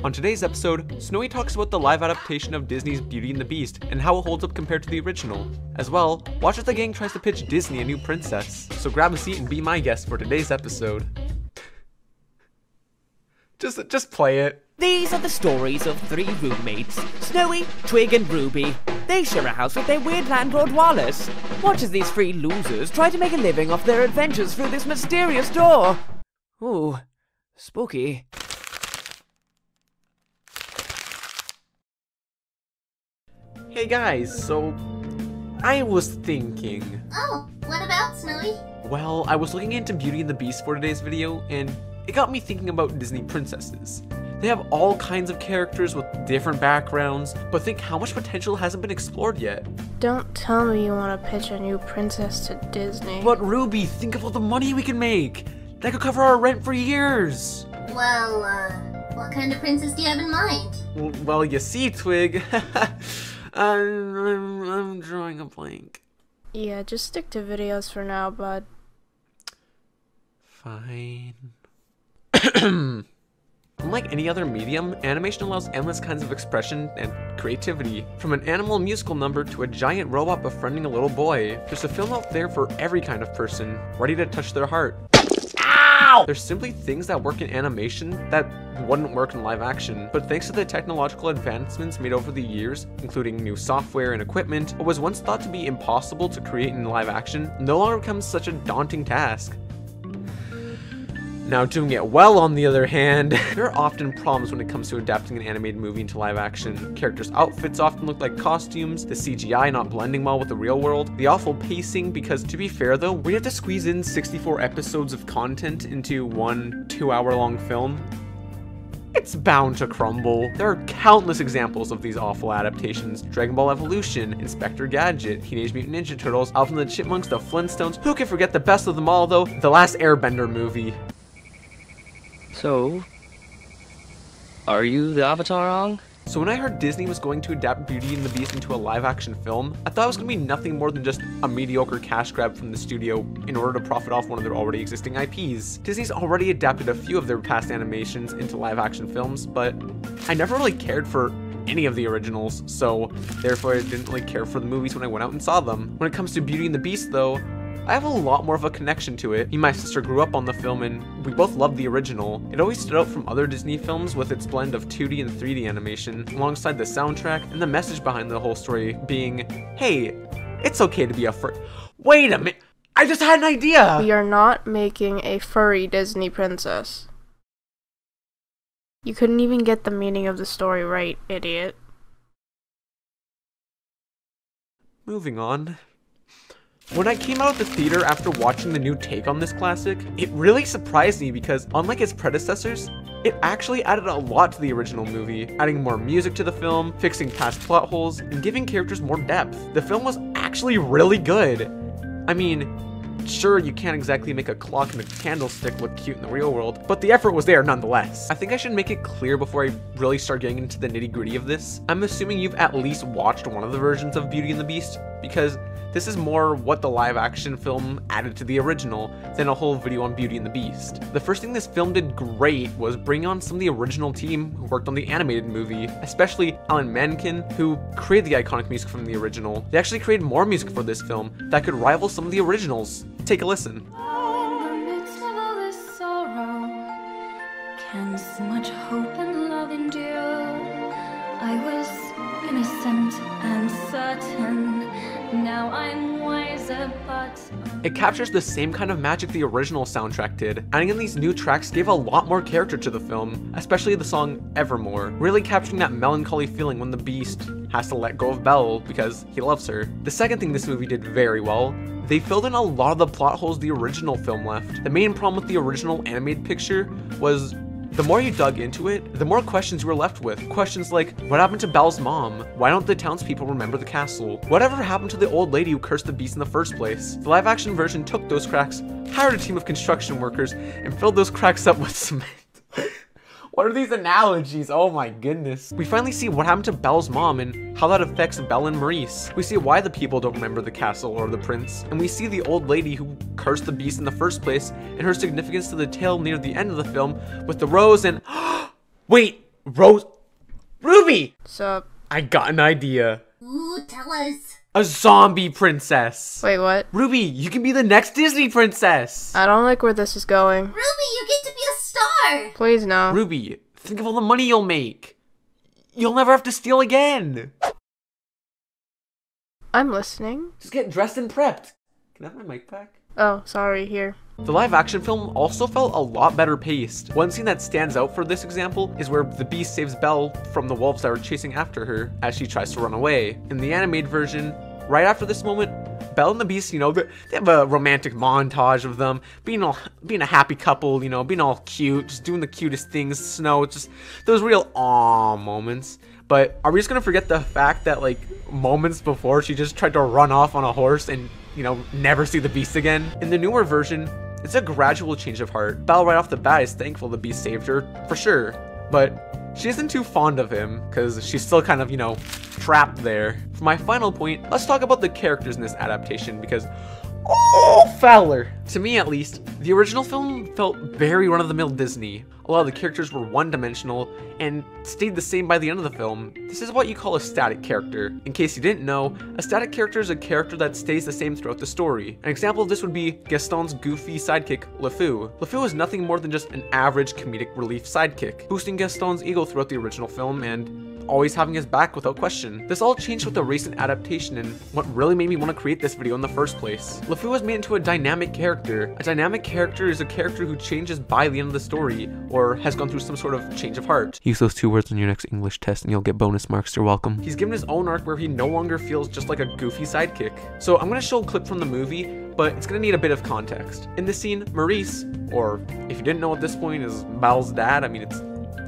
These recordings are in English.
On today's episode, Sn0wy talks about the live adaptation of Disney's Beauty and the Beast and how it holds up compared to the original. As well, watch as the gang tries to pitch Disney a new princess. So grab a seat and be my guest for today's episode. Just play it. These are the stories of three roommates, Sn0wy, Twig and Ruby. They share a house with their weird landlord Wallace. Watch as these three losers try to make a living off their adventures through this mysterious door. Ooh, spooky. Hey guys, so I was thinking. Oh, what about Sn0wy? Well, I was looking into Beauty and the Beast for today's video, and it got me thinking about Disney princesses. They have all kinds of characters with different backgrounds, but think how much potential hasn't been explored yet. Don't tell me you want to pitch a new princess to Disney. But Ruby, think of all the money we can make! That could cover our rent for years! Well, what kind of princess do you have in mind? Well, you see, Twig, I'm drawing a blank. Yeah, just stick to videos for now, bud. Fine. Unlike any other medium, animation allows endless kinds of expression and creativity. From an animal musical number to a giant robot befriending a little boy, there's a film out there for every kind of person, ready to touch their heart. Ow! There's simply things that work in animation that wouldn't work in live action, but thanks to the technological advancements made over the years, including new software and equipment, what was once thought to be impossible to create in live action no longer becomes such a daunting task. Now, doing it well, on the other hand, there are often problems when it comes to adapting an animated movie into live action. Characters' outfits often look like costumes, the CGI not blending well with the real world, the awful pacing, because to be fair though, we have to squeeze in 64 episodes of content into one 2-hour-long film. It's bound to crumble. There are countless examples of these awful adaptations. Dragon Ball Evolution, Inspector Gadget, Teenage Mutant Ninja Turtles, Alvin and the Chipmunks, the Flintstones. Who can forget the best of them all though? The Last Airbender movie. So, are you the Avatar Ong? So when I heard Disney was going to adapt Beauty and the Beast into a live-action film, I thought it was going to be nothing more than just a mediocre cash grab from the studio in order to profit off one of their already existing IPs. Disney's already adapted a few of their past animations into live-action films, but I never really cared for any of the originals, so therefore I didn't really care for the movies when I went out and saw them. When it comes to Beauty and the Beast though, I have a lot more of a connection to it. Me and my sister grew up on the film and we both loved the original. It always stood out from other Disney films with its blend of 2D and 3D animation, alongside the soundtrack and the message behind the whole story being, hey, it's okay to be a Wait a minute! I just had an idea! We are not making a furry Disney princess. You couldn't even get the meaning of the story right, idiot. Moving on. When I came out of the theater after watching the new take on this classic, it really surprised me because, unlike its predecessors, it actually added a lot to the original movie, adding more music to the film, fixing past plot holes, and giving characters more depth. The film was actually really good. I mean, sure, you can't exactly make a clock and a candlestick look cute in the real world, but the effort was there nonetheless. I think I should make it clear before I really start getting into the nitty-gritty of this. I'm assuming you've at least watched one of the versions of Beauty and the Beast, because this is more what the live-action film added to the original than a whole video on Beauty and the Beast. The first thing this film did great was bring on some of the original team who worked on the animated movie, especially Alan Menken, who created the iconic music from the original. They actually created more music for this film that could rival some of the originals. Take a listen. In the midst of all this sorrow, can so much hope and love endure? I was innocent and certain. Now I'm wiser, but it captures the same kind of magic the original soundtrack did. Adding in these new tracks gave a lot more character to the film, especially the song Evermore, really capturing that melancholy feeling when the Beast has to let go of Belle because he loves her. The second thing this movie did very well, they filled in a lot of the plot holes the original film left. The main problem with the original animated picture was the more you dug into it, the more questions you were left with. Questions like, what happened to Belle's mom? Why don't the townspeople remember the castle? Whatever happened to the old lady who cursed the beast in the first place? The live action version took those cracks, hired a team of construction workers, and filled those cracks up with cement. What are these analogies? Oh my goodness. We finally see what happened to Belle's mom and how that affects Belle and Maurice. We see why the people don't remember the castle or the prince, and we see the old lady who cursed the beast in the first place and her significance to the tale near the end of the film with the rose and wait, Rose... Ruby! Sup? I got an idea. Ooh, tell us. A zombie princess. Wait, what? Ruby, you can be the next Disney princess. I don't like where this is going. Ruby, you get to be a star! Please no. Ruby, think of all the money you'll make. You'll never have to steal again. I'm listening. Just get dressed and prepped. Can I have my mic back? Oh, sorry, here. The live action film also felt a lot better paced. One scene that stands out for this example is where the beast saves Belle from the wolves that are chasing after her as she tries to run away. In the animated version, right after this moment, Belle and the beast, you know, they have a romantic montage of them being a happy couple, you know, being all cute, just doing the cutest things. Snow, just those real aww moments. But are we just gonna forget the fact that like moments before she just tried to run off on a horse and, you know, never see the beast again? In the newer version, it's a gradual change of heart. Belle right off the bat is thankful the beast saved her, for sure. But she isn't too fond of him, because she's still kind of, you know, trapped there. For my final point, let's talk about the characters in this adaptation, because oh, Fowler! To me at least, the original film felt very run-of-the-mill Disney. A lot of the characters were one-dimensional and stayed the same by the end of the film. This is what you call a static character. In case you didn't know, a static character is a character that stays the same throughout the story. An example of this would be Gaston's goofy sidekick, LeFou. LeFou is nothing more than just an average comedic relief sidekick, boosting Gaston's ego throughout the original film and always having his back without question. This all changed with the recent adaptation and what really made me want to create this video in the first place. LeFou was made into a dynamic character. A dynamic character is a character who changes by the end of the story or has gone through some sort of change of heart. Use those 2 words in your next English test and you'll get bonus marks. You're welcome. He's given his own arc where he no longer feels just like a goofy sidekick. So I'm going to show a clip from the movie, but it's going to need a bit of context. In this scene, Maurice, or if you didn't know at this point, is Belle's dad, I mean it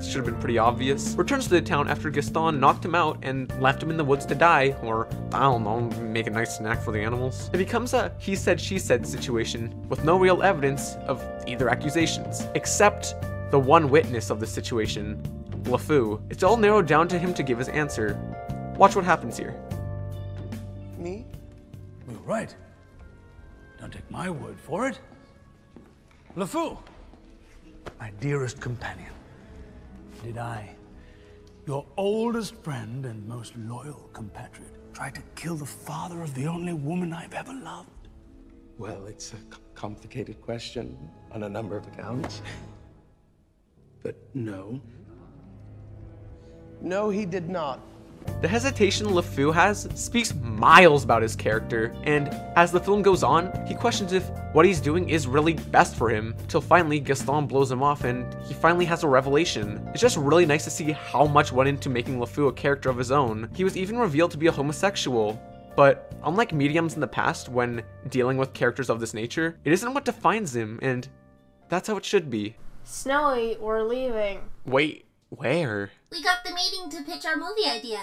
should have been pretty obvious, returns to the town after Gaston knocked him out and left him in the woods to die, or I don't know, make a nice snack for the animals. It becomes a he said she said situation with no real evidence of either accusations, except the one witness of the situation, LeFou. It's all narrowed down to him to give his answer. Watch what happens here. Me? You're right. Don't take my word for it. LeFou, my dearest companion. Did I, your oldest friend and most loyal compatriot, try to kill the father of the only woman I've ever loved? Well, it's a complicated question on a number of accounts. But no. No, he did not. The hesitation LeFou has speaks miles about his character, and as the film goes on, he questions if what he's doing is really best for him, till finally Gaston blows him off and he finally has a revelation. It's just really nice to see how much went into making LeFou a character of his own. He was even revealed to be a homosexual. But unlike mediums in the past, when dealing with characters of this nature, it isn't what defines him, and that's how it should be. Snowy, we're leaving. Wait, where? We got the meeting to pitch our movie idea.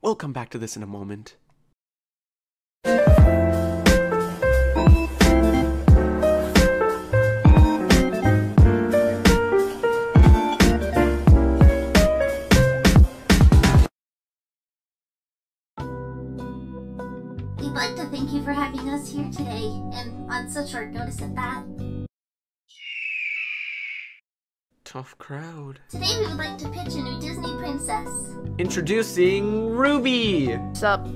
We'll come back to this in a moment. We'd like to thank you for having us here today, and on such short notice at that. Tough crowd. Today we would like to pitch a new Disney princess. Introducing Ruby! Sup?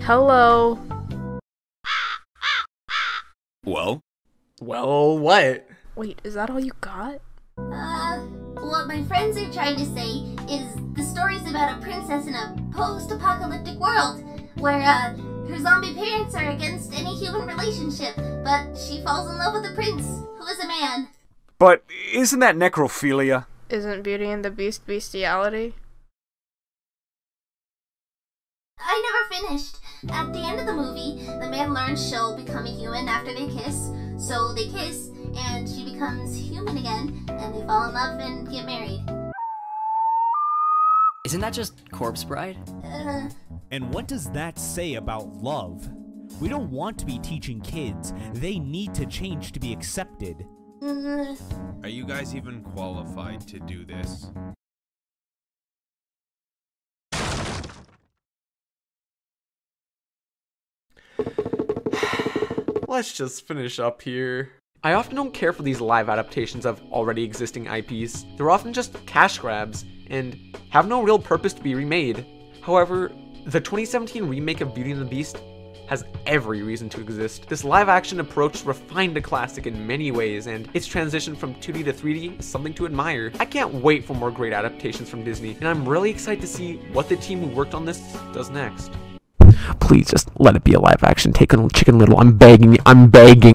Hello. Well? Well, what? Wait, is that all you got? What my friends are trying to say is the story's about a princess in a post-apocalyptic world where, her zombie parents are against any human relationship, but she falls in love with a prince who is a man. But isn't that necrophilia? Isn't Beauty and the Beast bestiality? I never finished. At the end of the movie, the man learns she'll become a human after they kiss, so they kiss, and she becomes human again, and they fall in love and get married. Isn't that just Corpse Bride? And what does that say about love? We don't want to be teaching kids. They need to change to be accepted. Are you guys even qualified to do this? Let's just finish up here. I often don't care for these live adaptations of already existing IPs. They're often just cash grabs, and have no real purpose to be remade. However, the 2017 remake of Beauty and the Beast has every reason to exist. This live-action approach refined a classic in many ways, and its transition from 2D to 3D is something to admire. I can't wait for more great adaptations from Disney, and I'm really excited to see what the team who worked on this does next. Please just let it be a live-action take on Chicken Little. I'm begging.